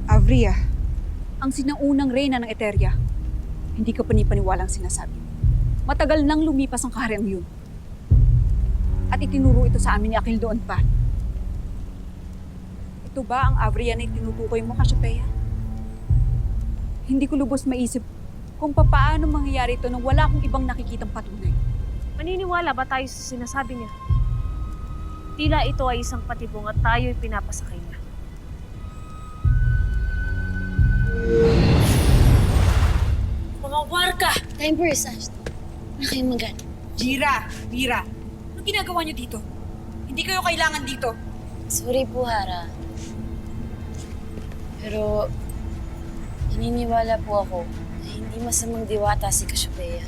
Avria, ang sinaunang reyna ng Eteria, hindi ka panipaniwalang sinasabi. Matagal nang lumipas ang kahariang yun. At itinuro ito sa amin ni Akil doon pa. Ito ba ang Avria na itinutukoy mo, Cassiopeia? Hindi ko lubos maisip kung papaano mangyayari ito nang wala akong ibang nakikitang patunay. Maniniwala ba tayo sa sinasabi niya? Tila ito ay isang patibong at tayo'y pinapasakay niya. Mga warka! Time for research. Wala kayong magana. Mira, anong ginagawa niyo dito? Hindi kayo kailangan dito. Sorry po, Hara. Pero, naniniwala po ako na hindi masamang diwata si Cassiopeia.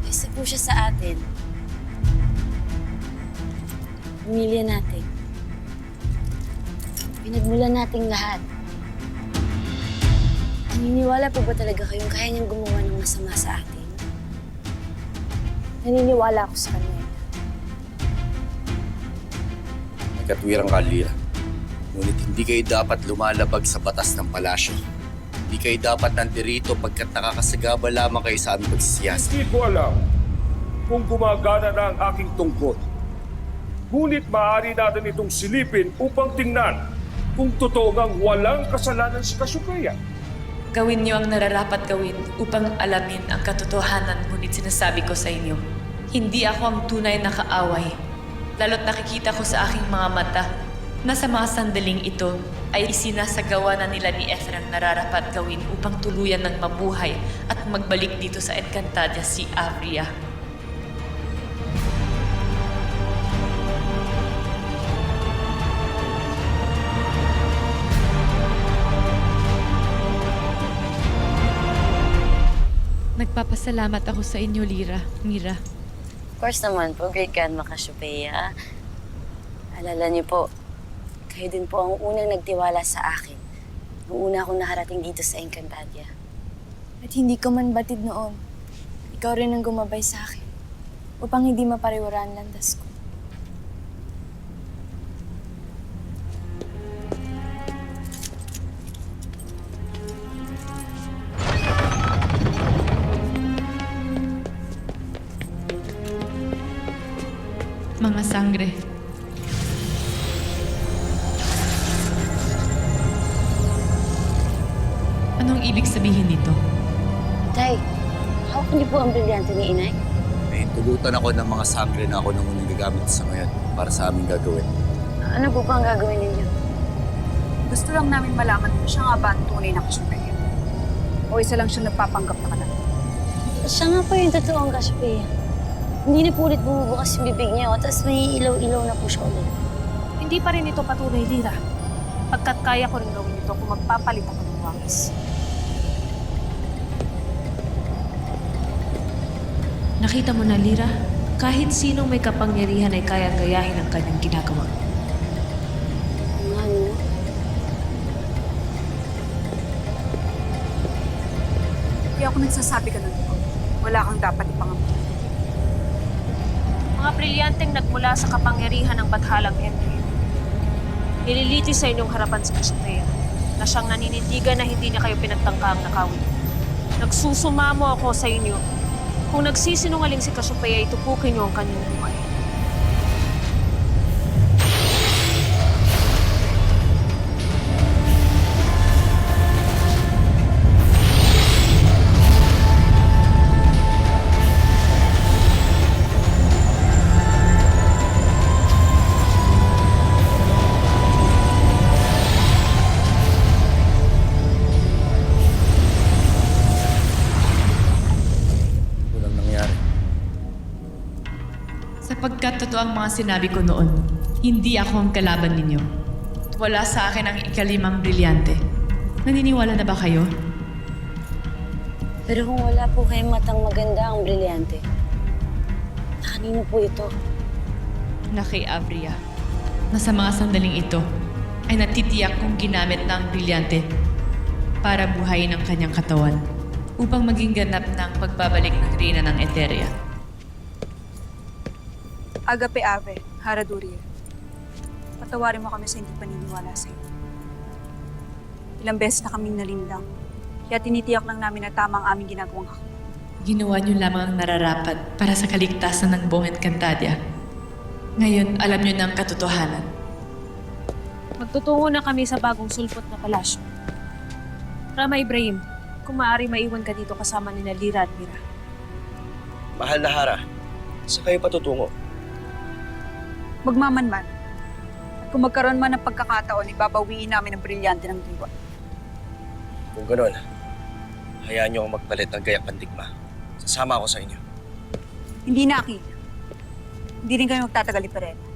Isa po siya sa atin. Pamilya natin. Pinagmulan nating lahat. Naniniwala po ba talaga kayong kaya niyang gumawa ng masama sa atin? Naniniwala ako sa kanya. Nagkatwirang ka, Lyra. Ngunit hindi kayo dapat lumalabag sa batas ng palasyo. Hindi kayo dapat nandirito pagkat nakakasagaba lamang kayo sa aming pagsisiyasat. Hindi ko alam kung gumagana na ang aking tungkol. Ngunit maaari natin itong silipin upang tingnan kung totoo ngang walang kasalanan si Cassiopeia. Gawin niyo ang nararapat gawin upang alamin ang katotohanan, ngunit sinasabi ko sa inyo, hindi ako ang tunay na kaaway. Lalo't nakikita ko sa aking mga mata na sa mga sandaling ito ay isinasagawa na nila ni Ethra ang nararapat gawin upang tuluyan ng mabuhay at magbalik dito sa Encantadia si Avria. Nagpapasalamat ako sa inyo, Mira. Of course naman po, great grandma Cassiopeia. Alala niyo po, kayo din po ang unang nagtiwala sa akin. Nung una akong nakarating dito sa Encantadia. At hindi ko man batid noon, ikaw rin ang gumabay sa akin upang hindi mapariwara ang landas ko. Mga sangre. Anong ibig sabihin nito? Tay, hawak niyo po ang brilyante ni Inay? May tulutan ako ng mga sangre na ako nang unang gagamit sa ngayon para sa aming gagawin. Ano po ba ang gagawin ninyo? Gusto lang namin malaman kung siya nga ba ang tunay na Cassiopeia. O isa lang siya nagpapanggap na kanan. Siya nga po yung totoong Cassiopeia. Hindi na po ulit bumubukas yung bibig niya, tapos may ilaw-ilaw na po siya ulit. Hindi pa rin ito patunay, Lyra. Pagkat kaya ko rin gawin ito kung magpapalit ako ng wangis. Nakita mo na, Lyra, kahit sinong may kapangyarihan ay kayang gayahin ang kanyang ginagawa. Ano? Hindi ako nagsasabi ka nun. Wala kang dapat ipangamit. Mga brilyanteng nagmula sa kapangyarihan ng Bathalang Henry. Nililiti sa inyong harapan si Cassiopeia na siyang naninindigan na hindi niya kayo pinagtangkaang nakawin. Nagsusumamo ako sa inyo. Kung nagsisinungaling si Cassiopeia, itupukin niyo ang kanyang buhay. Walang nangyari. Sapagkat totoo ang mga sinabi ko noon, hindi ako ang kalaban ninyo. Wala sa akin ang ikalimang brilyante. Naniniwala na ba kayo? Pero kung wala po kayong matang maganda ang brilyante, na kanino po ito? Na kay Avria, na sa mga sandaling ito ay natitiyak kong ginamit na ang brilyante para buhayin ang kanyang katawan upang maging ganap na ang pagbabalik ng reyna ng Eteria. Agape Ave, Haraduria. Patawarin mo kami sa hindi paniniwala sa'yo. Ilang beses na kaming nalindang. Kaya tinitiyak lang namin na tama ang aming ginagawang hakbang. Ginawa niyo lamang ang nararapat para sa kaligtasan ng buong Encantadia. Ngayon, alam niyo na ang katotohanan. Magtutungo na kami sa bagong sulpot na palasyo. Rama Ibrahim, kung maaari maiwan ka dito kasama ni Lira at Mira. Mahal na Hara, saan kayo patutungo? Magmamanman. At kung magkaroon man ng pagkakataon, ibabawiin namin ang brilyante ng diwa. Kung gano'n, hayaan niyo akong magpalit ng gayak pandigma. Sasama ako sa inyo. Hindi na, Akil. Hindi rin kami magtatagal ni Perena.